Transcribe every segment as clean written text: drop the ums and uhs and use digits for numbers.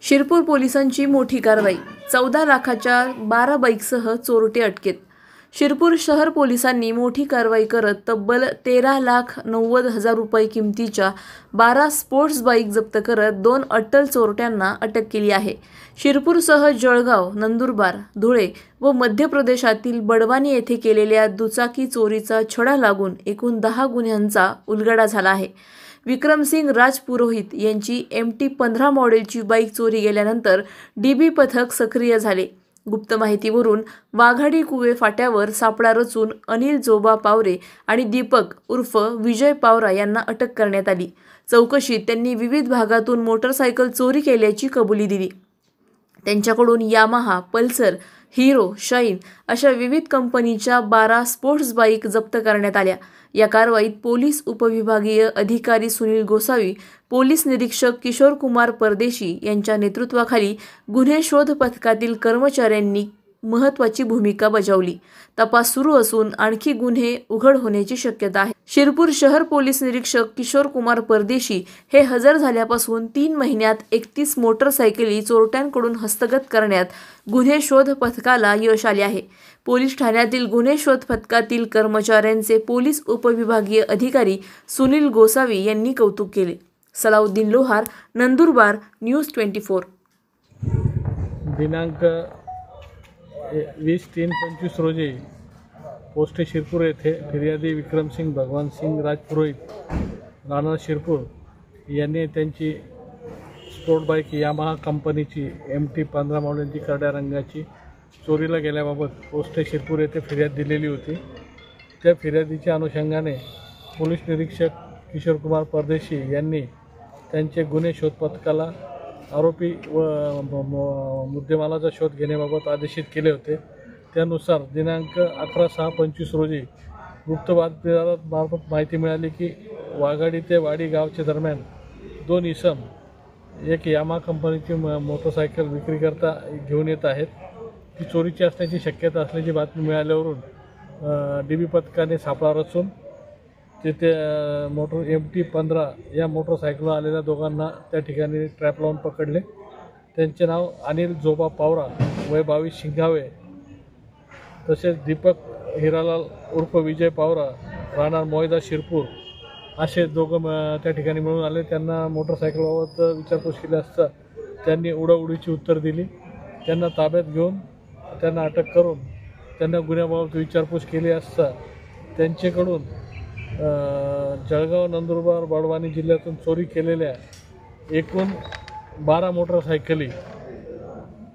शिरपूर पोलिसांची मोठी कारवाई, 14 लाखाच्या 12 बाईकसह चोरटे अटकेत। शिरपूर शहर पोलिसांनी मोठी कारवाई करत तब्बल 13,90,000 रुपये किमतीच्या 12 स्पोर्ट्स बाईक जप्त करत 2 अट्टल चोरट्यांना अटक केली आहे। शिरपूरसह जळगाव, नंदुरबार, धुळे व मध्य प्रदेशातील बडवानी येथे केलेल्या दुचाकी चोरीचा छडा लागून एकूण 10 गुन्ह्यांचा उलगडा झाला आहे। विक्रमसिंग राजपुरोहित यांची MT-15 मॉडेलची बाईक चोरी गेल्यानंतर DB पथक सक्रिय झाले। गुप्त माहितीवरून वाघाडी कुवे फाट्यावर सापळा रचून अनिल जोबा पावरे आणि दीपक उर्फ विजय पावरा यांना अटक करण्यात आली। चौकशीत त्यांनी विविध भागातून मोटरसायकल चोरी केल्याची कबुली दिली। त्यांच्याकडून यामाहा, पल्सर, हिरो, शाईन अशा विविध कंपनीच्या 12 स्पोर्ट्स बाईक जप्त करण्यात आल्या। या कारवाईत पोलीस उपविभागीय अधिकारी सुनील गोसावी, पोलीस निरीक्षक किशोर कुमार परदेशी यांच्या नेतृत्वाखाली गुन्हे शोध पथकातील कर्मचाऱ्यांनी महत्त्वाची भूमिका बजावली। तपास सुरू असून आणखी गुन्हे उघड होण्याची शक्यता आहे। शिरपूर शहर पोलीस निरीक्षक किशोर कुमार परदेशी हे हजर झाल्यापासून 3 महिन्यात 31 मोटरसायकली चोरट्यांकडून हस्तगत करण्यात गुन्हे शोध पथकाला यश आले आहे। पोलीस ठाण्यातील गुन्हे शोध पथकातील कर्मचाऱ्यांचे पोलीस उपविभागीय अधिकारी सुनील गोसावी यांनी कौतुक केले। सलाउद्दीन लोहार, नंदुरबार, न्यूज 24। दिनांक 20/3/25 रोजी पोस्ट शिरपूर येथे फिर्यादी विक्रमसिंग भगवानसिंग राजपुरोहित राणा शिरपूर यांनी त्यांची स्पोर्ट बाईक यामाहा कंपनीची MT-15 मॉडेलची करड्या रंगाची चोरीला गेल्याबाबत पोस्ट शिरपूर येथे फिर्याद दिलेली होती। त्या फिर्यादीच्या अनुषंगाने पोलीस निरीक्षक किशोर कुमार परदेशी यांनी त्यांचे गुन्हे शोध पथकाला आरोपी व मुद्देमालाचा शोध घेण्याबाबत आदेशित केले होते। त्यानुसार दिनांक 11/6/25 रोजी गुप्त बातमीदारामार्फत माहिती मिळाली की वाघाडी ते वाडी गावच्या दरम्यान 2 इसम एक यामा कंपनीची मोटरसायकल विक्रीकरता घेऊन येत आहेत। ती चोरीची असण्याची शक्यता असल्याची बातमी मिळाल्यावरून DB पथकाने सापळा रचून तेथे MT-15 या मोटरसायकलवर आलेल्या दोघांना त्या ठिकाणी ट्रॅप लावून पकडले। त्यांचे नाव अनिल जोबा पावरा वय 22 शिंगावे, तसेच दीपक हिरालाल उर्फ विजय पावरा राहणार मोयदा शिरपूर असे दोघं त्या ठिकाणी मिळून आले। त्यांना मोटरसायकलबाबत विचारपूस केली असता त्यांनी उडीची उत्तर दिली। त्यांना ताब्यात घेऊन त्यांना अटक करून त्यांना गुन्ह्याबाबत विचारपूस केली असता त्यांच्याकडून जळगाव, नंदुरबार, बडवानी जिल्ह्यातून चोरी केलेल्या एकूण 12 मोटरसायकली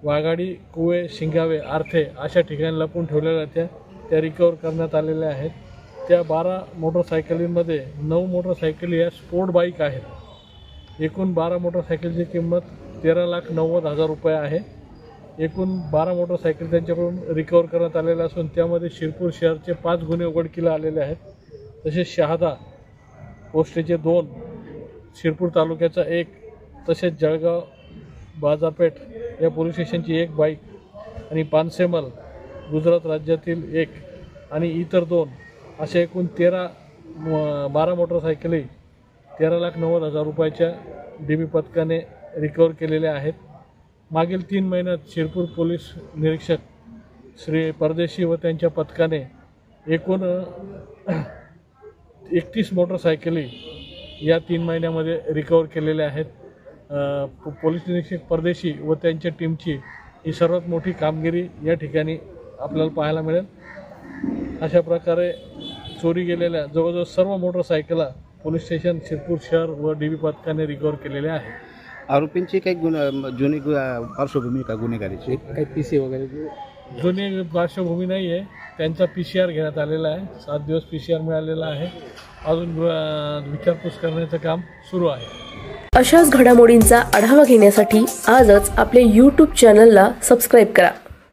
वाघाडी, कुवे, शिंगावे, आर्थे अशा ठिकाणी लपून ठेवलेल्या त्या रिकवर करण्यात आलेल्या आहेत। त्या 12 मोटरसायकलींमध्ये 9 मोटरसायकली या स्पोर्ट बाईक आहेत। एकूण 12 मोटरसायकलची किंमत 13,90,000 रुपये आहे। एकूण 12 मोटरसायकल त्यांच्याकडून रिकवर करण्यात आलेल्या असून त्यामध्ये शिरपूर शहरचे 5 गुन्हे उघडकीला आलेले आहेत। तसेच शहादा पोस्टेचे 2, शिरपूर तालुक्याचा 1, तसेच जळगाव बाजारपेठ या पोलीस स्टेशनची 1 बाईक आणि पानसेमल गुजरात राज्यातील 1 आणि इतर 2 असे एकूण 12 मोटरसायकली 13,90,000 रुपयाच्या DB पथकाने रिकवर केलेल्या आहेत। मागील 3 महिन्यात शिरपूर पोलीस निरीक्षक श्री परदेशी व त्यांच्या पथकाने एकूण 31 मोटरसायकली या 3 महिन्यामध्ये रिकवर केलेल्या आहेत। पोलीस निरीक्षक परदेशी व त्यांच्या टीमची ही सर्वात मोठी कामगिरी या ठिकाणी आपल्याला पाहायला मिळेल। अशा प्रकारे चोरी गेलेल्या जवळजवळ सर्व मोटरसायकला पोलीस स्टेशन शिरपूर शहर व DB पथकाने रिकवर केलेल्या आहेत। आरोपींची काही जुनी पार्श्वभूमी का गुन्हेगारीची, काही PC वगैरे जुनी पार्श्वभूमी नाही आहे। त्यांचा PCR घेण्यात आलेला आहे। 7 दिवस PCR मिळालेला आहे। अजून विचारपूस करण्याचं काम सुरू आहे। अशाच घडामोडींचा आढावा घेण्यासाठी आजच आपल्या YouTube चॅनलला सबस्क्राईब करा।